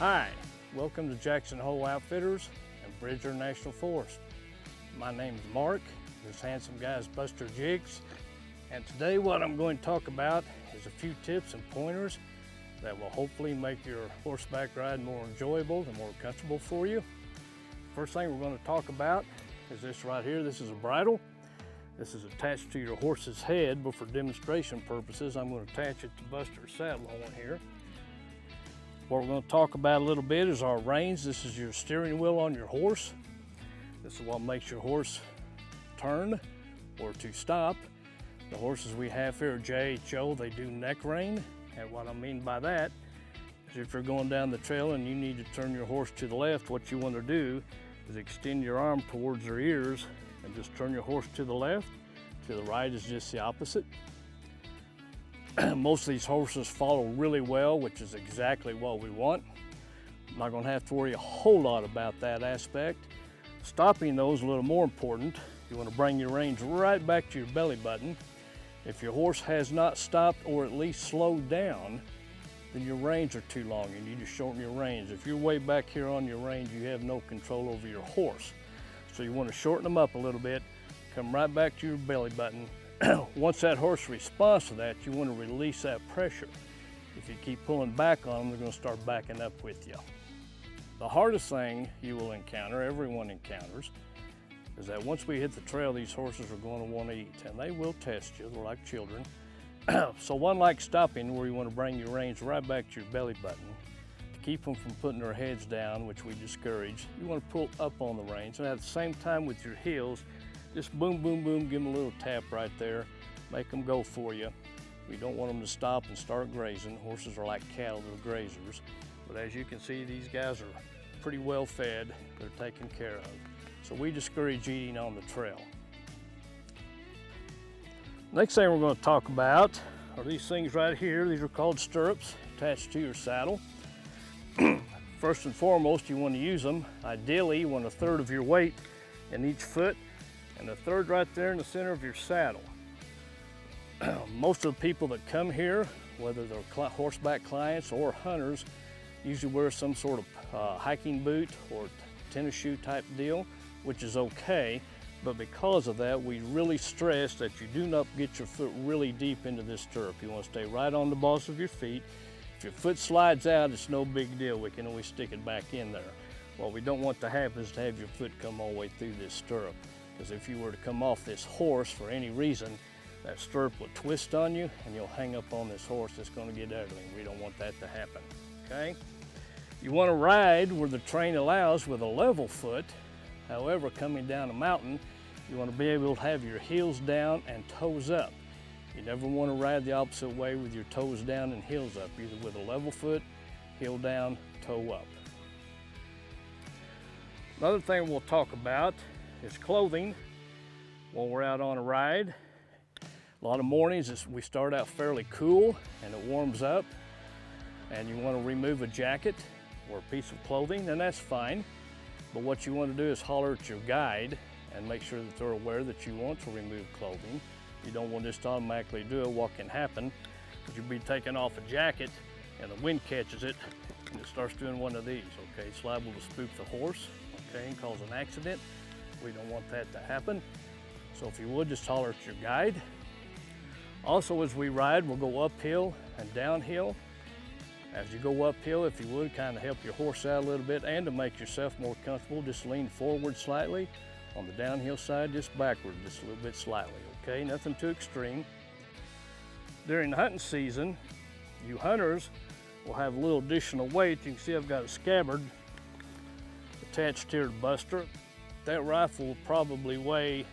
Hi, welcome to Jackson Hole Outfitters and Bridle National Forest. My name is Mark, this handsome guy is Buster Jiggs, and today what I'm going to talk about is a few tips and pointers that will hopefully make your horseback ride more enjoyable and more comfortable for you. First thing we're going to talk about is this right here. This is a bridle. This is attached to your horse's head, but for demonstration purposes, I'm going to attach it to Buster's saddle horn here. What we're going to talk about a little bit is our reins. This is your steering wheel on your horse. This is what makes your horse turn or to stop. The horses we have here at JHO, they do neck rein. And what I mean by that is if you're going down the trail and you need to turn your horse to the left, what you want to do is extend your arm towards their ears and just turn your horse to the left. To the right is just the opposite. Most of these horses follow really well, which is exactly what we want. I'm not going to have to worry a whole lot about that aspect. Stopping though is a little more important. You want to bring your reins right back to your belly button. If your horse has not stopped or at least slowed down, then your reins are too long. You need to shorten your reins. If you're way back here on your reins, you have no control over your horse. So you want to shorten them up a little bit, come right back to your belly button. Once that horse responds to that, you want to release that pressure. If you keep pulling back on them, they're going to start backing up with you. The hardest thing you will encounter, everyone encounters, is that once we hit the trail, these horses are going to want to eat, and they will test you. They're like children. So unlike stopping, where you want to bring your reins right back to your belly button, to keep them from putting their heads down, which we discourage, you want to pull up on the reins, and at the same time with your heels, just boom, boom, boom, give them a little tap right there, make them go for you. We don't want them to stop and start grazing. Horses are like cattle, they're grazers. But as you can see, these guys are pretty well fed, they're taken care of. So we discourage eating on the trail. Next thing we're going to talk about are these things right here. These are called stirrups attached to your saddle. First and foremost, you want to use them. Ideally, you want a third of your weight in each foot and a third right there in the center of your saddle. Most of the people that come here, whether they're horseback clients or hunters, usually wear some sort of hiking boot or tennis shoe type deal, which is okay. But because of that, we really stress that you do not get your foot really deep into this stirrup. You want to stay right on the balls of your feet. If your foot slides out, it's no big deal. We can always stick it back in there. What we don't want to happen is to have your foot come all the way through this stirrup. Because if you were to come off this horse for any reason, that stirrup will twist on you and you'll hang up on this horse. It's going to get ugly. We don't want that to happen, okay? You want to ride where the terrain allows with a level foot. However, coming down a mountain, you want to be able to have your heels down and toes up. You never want to ride the opposite way with your toes down and heels up, either with a level foot, heel down, toe up. Another thing we'll talk about is clothing when we're out on a ride. A lot of mornings we start out fairly cool and it warms up, and you want to remove a jacket or a piece of clothing, and that's fine. But what you want to do is holler at your guide and make sure that they're aware that you want to remove clothing. You don't want to just automatically do it. What can happen is you'll be taking off a jacket and the wind catches it and it starts doing one of these, okay? It's liable to spook the horse, okay, and cause an accident. We don't want that to happen. So if you would, just holler at your guide. Also, as we ride, we'll go uphill and downhill. As you go uphill, if you would, kind of help your horse out a little bit, and to make yourself more comfortable, just lean forward slightly. On the downhill side, just backward, just a little bit slightly, okay? Nothing too extreme. During the hunting season, you hunters will have a little additional weight. You can see I've got a scabbard attached here to Buster. That rifle will probably weigh,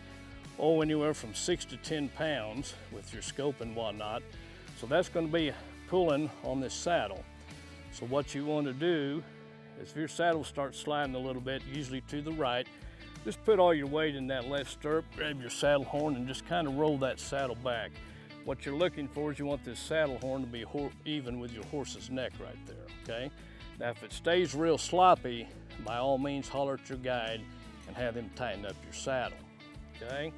anywhere from 6 to 10 pounds with your scope and whatnot. So that's going to be pulling on this saddle. So what you want to do is if your saddle starts sliding a little bit, usually to the right, just put all your weight in that left stirrup, grab your saddle horn, and just kind of roll that saddle back. What you're looking for is you want this saddle horn to be even with your horse's neck right there, okay? Now if it stays real sloppy, by all means holler at your guide and have them tighten up your saddle, okay?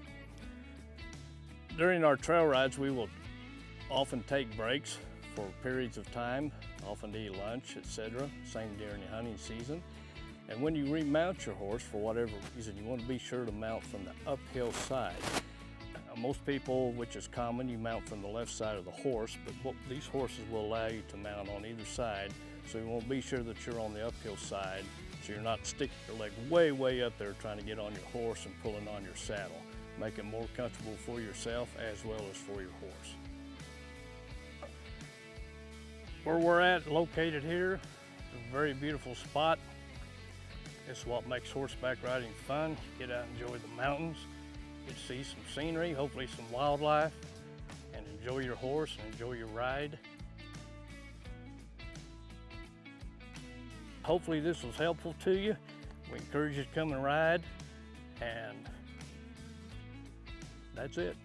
During our trail rides, we will often take breaks for periods of time, often to eat lunch, etc. Same during the hunting season. And when you remount your horse, for whatever reason, you want to be sure to mount from the uphill side. Most people, which is common, you mount from the left side of the horse, but these horses will allow you to mount on either side, so you want to be sure that you're on the uphill side, so you're not sticking your leg way up there trying to get on your horse and pulling on your saddle. Make it more comfortable for yourself as well as for your horse. Where we're at, located here, is a very beautiful spot. This is what makes horseback riding fun. Get out and enjoy the mountains, get to see some scenery, hopefully some wildlife, and enjoy your horse and enjoy your ride. Hopefully this was helpful to you. We encourage you to come and ride, and that's it.